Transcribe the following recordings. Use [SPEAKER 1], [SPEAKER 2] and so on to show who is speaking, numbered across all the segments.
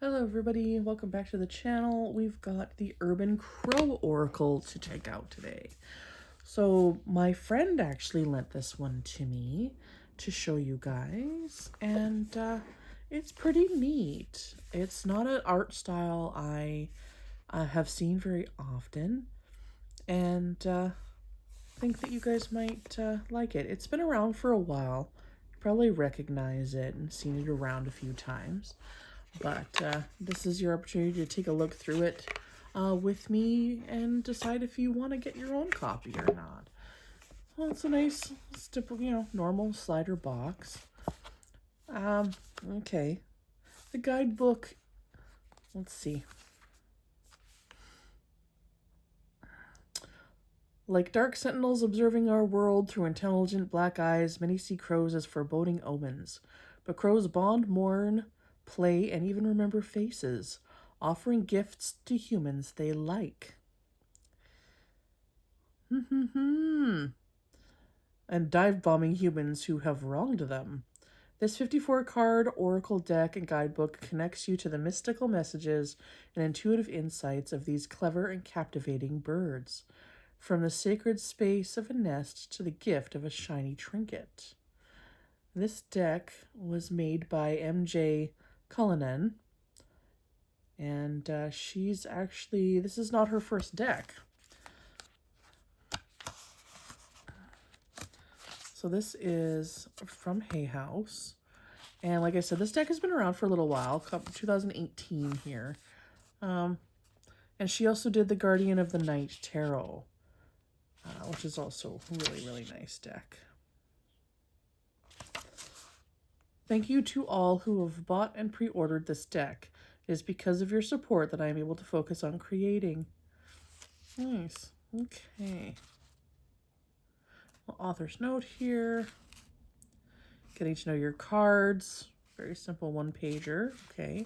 [SPEAKER 1] Hello everybody, welcome back to the channel. We've got the Urban Crow Oracle to check out today. So my friend actually lent this one to me to show you guys, and it's pretty neat. It's not an art style I have seen very often, and think that you guys might like it. It's been around for a while. You probably recognize it and seen it around a few times. But this is your opportunity to take a look through it with me and decide if you want to get your own copy or not. Well, it's a nice, normal slider box. Okay. The guidebook, let's see. Like dark sentinels observing our world through intelligent black eyes, many see crows as foreboding omens. But crows bond, mourn, play, and even remember faces, offering gifts to humans they like. And dive bombing humans who have wronged them. This 54-card oracle deck and guidebook connects you to the mystical messages and intuitive insights of these clever and captivating birds, from the sacred space of a nest to the gift of a shiny trinket. This deck was made by MJ Cullinane, and she's actually, this is not her first deck. So this is from Hay House, and like I said, this deck has been around for a little while, 2018 here. And she also did the Guardian of the Night Tarot, which is also a really, really nice deck. Thank you to all who have bought and pre-ordered this deck. It is because of your support that I am able to focus on creating. Nice. Okay. Well, author's note here. Getting to know your cards. Very simple one-pager. Okay.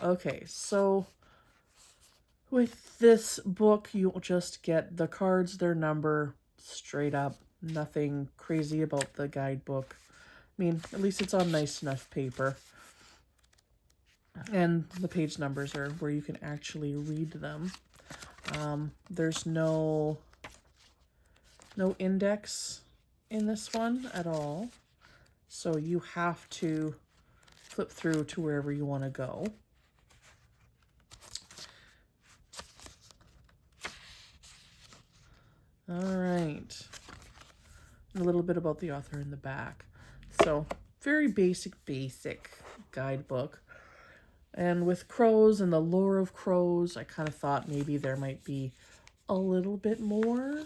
[SPEAKER 1] Okay. So with this book, you'll just get the cards, their number, straight up. Nothing crazy about the guidebook. I mean, at least it's on nice enough paper. And the page numbers are where you can actually read them. There's no index in this one at all. So you have to flip through to wherever you want to go. All right. A little bit about the author in the back. So very basic guidebook. And with crows and the lore of crows, I kind of thought maybe there might be a little bit more.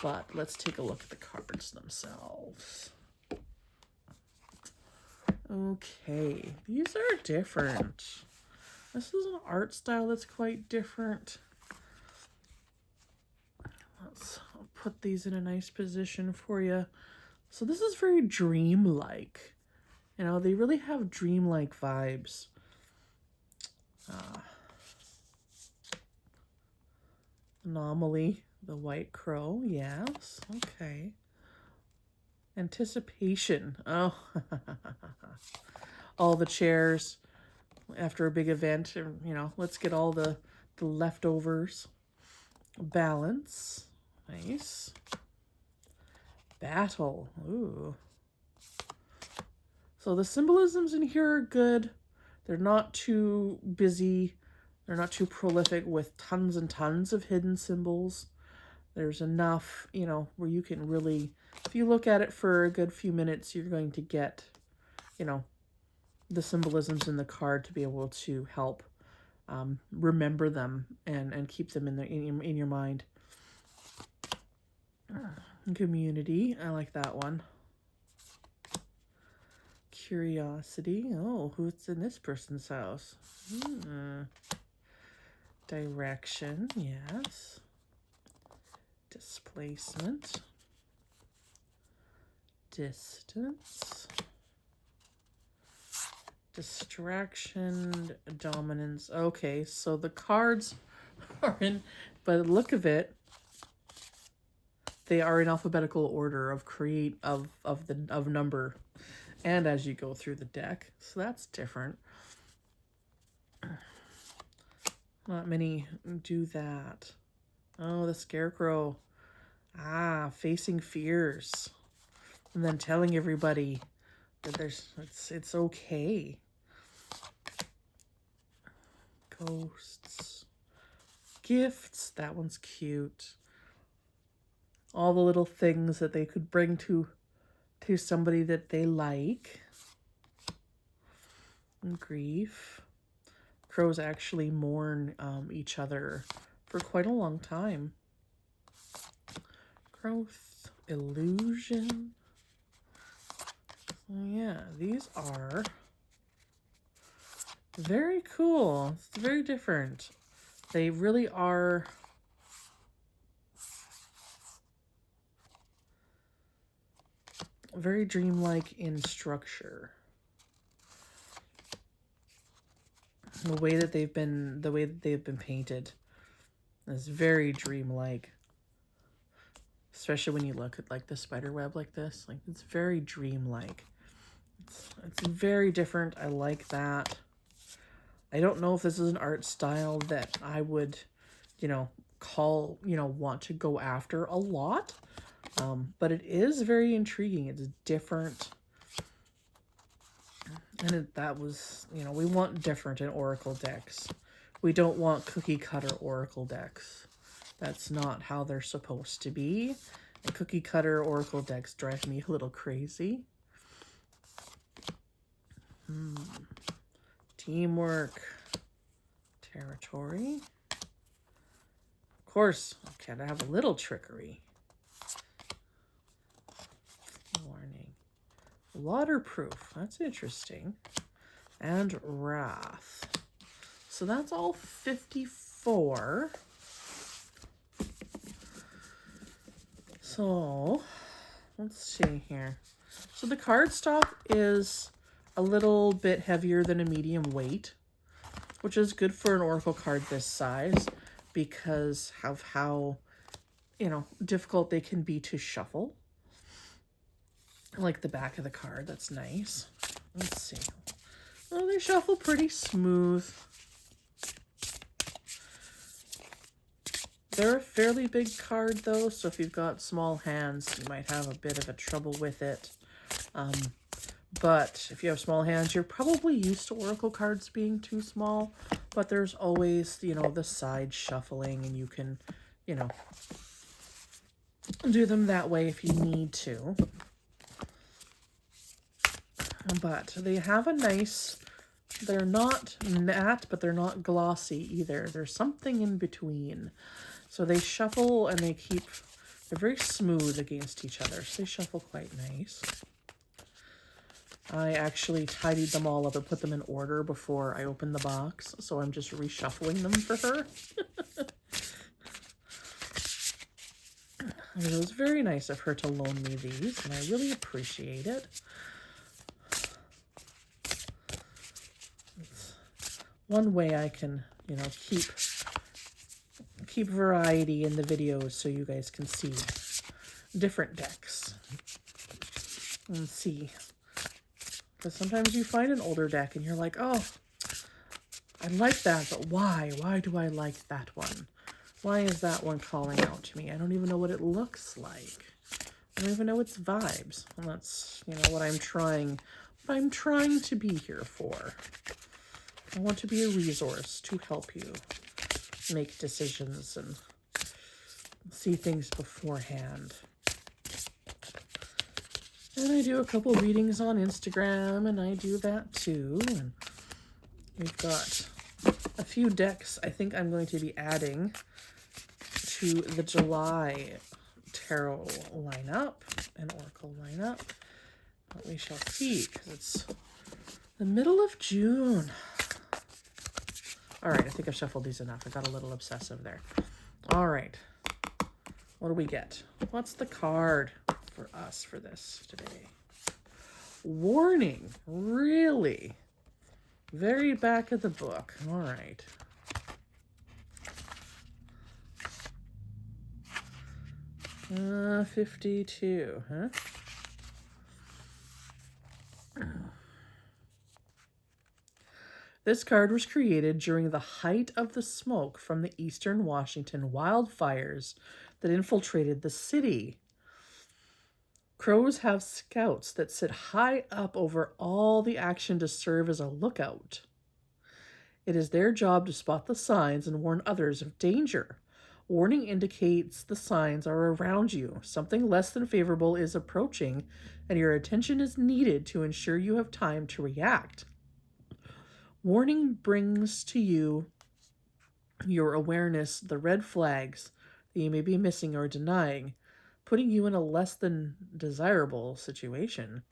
[SPEAKER 1] But let's take a look at the cards themselves. Okay, these are different. This is an art style that's quite different. Let's put these in a nice position for you. So this is very dreamlike. You know, they really have dreamlike vibes. Anomaly, the white crow, yes, okay. Anticipation, oh, all the chairs after a big event, you know, let's get all the leftovers. Balance, nice. Battle, ooh. So the symbolisms in here are good. They're not too busy. They're not too prolific with tons and tons of hidden symbols. There's enough, you know, where you can really, if you look at it for a good few minutes, you're going to get, you know, the symbolisms in the card to be able to help remember them and keep them in your mind. Community, I like that one. Curiosity. Oh, who's in this person's house? Direction, yes. Displacement. Distance. Distraction. Dominance. Okay, so the cards are in, by the look of it, they are in alphabetical order of number, and as you go through the deck, so that's different. Not many do that. Oh, the scarecrow. Ah, facing fears. And then telling everybody that it's okay. Ghosts. Gifts. That one's cute. All the little things that they could bring to somebody that they like. And grief. Crows actually mourn each other for quite a long time. Growth, illusion. So yeah, these are very cool. It's very different. They really are very dreamlike in structure. The way that they've been painted is very dreamlike. Especially when you look at like the spider web like this, like it's very dreamlike. It's very different. I like that. I don't know if this is an art style that I would, want to go after a lot. But it is very intriguing. It's different. And that was, we want different in Oracle decks. We don't want cookie cutter Oracle decks. That's not how they're supposed to be. And cookie cutter Oracle decks drive me a little crazy. Teamwork. Territory. Of course, okay, I have a little trickery. Warning. Waterproof. That's interesting. And wrath. So that's all 54. So, let's see here. So the cardstock is a little bit heavier than a medium weight, which is good for an Oracle card this size because of how, difficult they can be to shuffle. I like the back of the card. That's nice. Let's see. Oh, they shuffle pretty smooth. They're a fairly big card, though, so if you've got small hands, you might have a bit of a trouble with it. But if you have small hands, you're probably used to Oracle cards being too small, but there's always, the side shuffling, and you can, do them that way if you need to. But they have a nice, they're not matte, but they're not glossy either. There's something in between. So they shuffle and they're very smooth against each other. So they shuffle quite nice. I actually tidied them all up and put them in order before I opened the box. So I'm just reshuffling them for her. And it was very nice of her to loan me these, and I really appreciate it. It's one way I can, keep variety in the videos so you guys can see different decks and see. Because sometimes you find an older deck and you're like, oh, I like that, but why? Why do I like that one? Why is that one calling out to me? I don't even know what it looks like. I don't even know its vibes. And that's, what I'm trying to be here for. I want to be a resource to help you make decisions and see things beforehand. And I do a couple readings on Instagram, and I do that too. And we've got a few decks I think I'm going to be adding to the July tarot lineup and Oracle lineup. But we shall see, because it's the middle of June. All right, I think I've shuffled these enough. I got a little obsessive there. All right. What do we get? What's the card for us for this today? Warning. Really? Very back of the book. All right. Uh, 52, huh? This card was created during the height of the smoke from the eastern Washington wildfires that infiltrated the city. Crows have scouts that sit high up over all the action to serve as a lookout. It is their job to spot the signs and warn others of danger. Warning indicates the signs are around you. Something less than favorable is approaching, and your attention is needed to ensure you have time to react. Warning brings to you your awareness the red flags that you may be missing or denying, putting you in a less than desirable situation.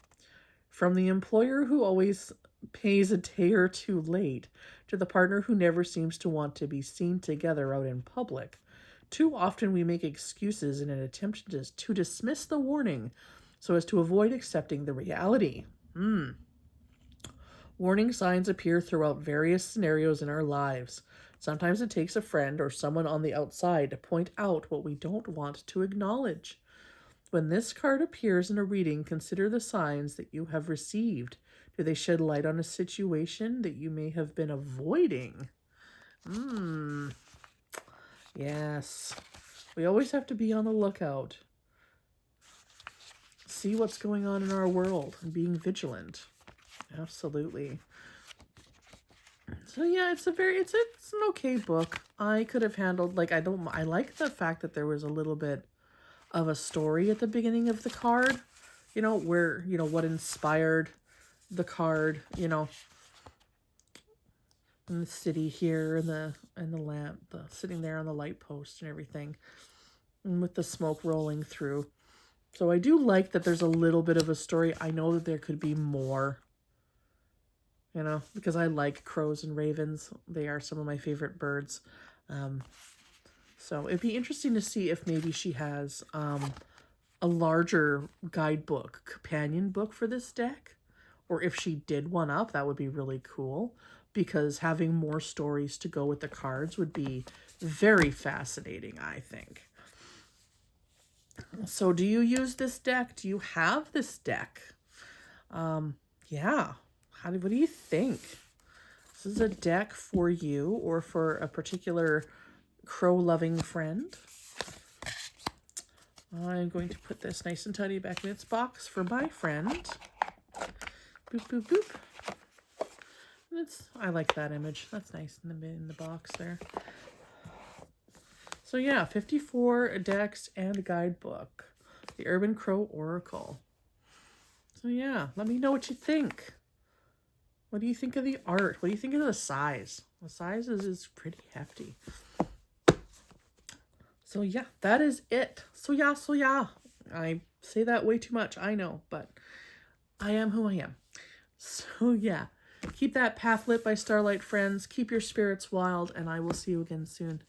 [SPEAKER 1] From the employer who always pays a day or two late to the partner who never seems to want to be seen together out in public, too often we make excuses in an attempt to dismiss the warning so as to avoid accepting the reality. Warning signs appear throughout various scenarios in our lives. Sometimes it takes a friend or someone on the outside to point out what we don't want to acknowledge. When this card appears in a reading, consider the signs that you have received. Do they shed light on a situation that you may have been avoiding? Yes. We always have to be on the lookout. See what's going on in our world and being vigilant. Absolutely. So yeah, it's an okay book. I could have handled, I like the fact that there was a little bit of a story at the beginning of the card, where, what inspired the card, in the city here and the lamp, sitting there on the light post and everything, and with the smoke rolling through. So I do like that there's a little bit of a story. I know that there could be more, because I like crows and ravens. They are some of my favorite birds. So it'd be interesting to see if maybe she has a larger guidebook, companion book for this deck, or if she did one up. That would be really cool, because having more stories to go with the cards would be very fascinating, I think. So do you use this deck? Do you have this deck? Yeah. What do you think? This is a deck for you or for a particular crow-loving friend. I'm going to put this nice and tidy back in its box for my friend. Boop, boop, boop. I like that image. That's nice in the box there. So yeah, 54 decks and a guidebook. The Urban Crow Oracle. So yeah, let me know what you think. What do you think of the art? What do you think of the size? The size is pretty hefty. So yeah, that is it. So yeah. I say that way too much, I know, but I am who I am. So yeah, keep that path lit by starlight, friends. Keep your spirits wild, and I will see you again soon.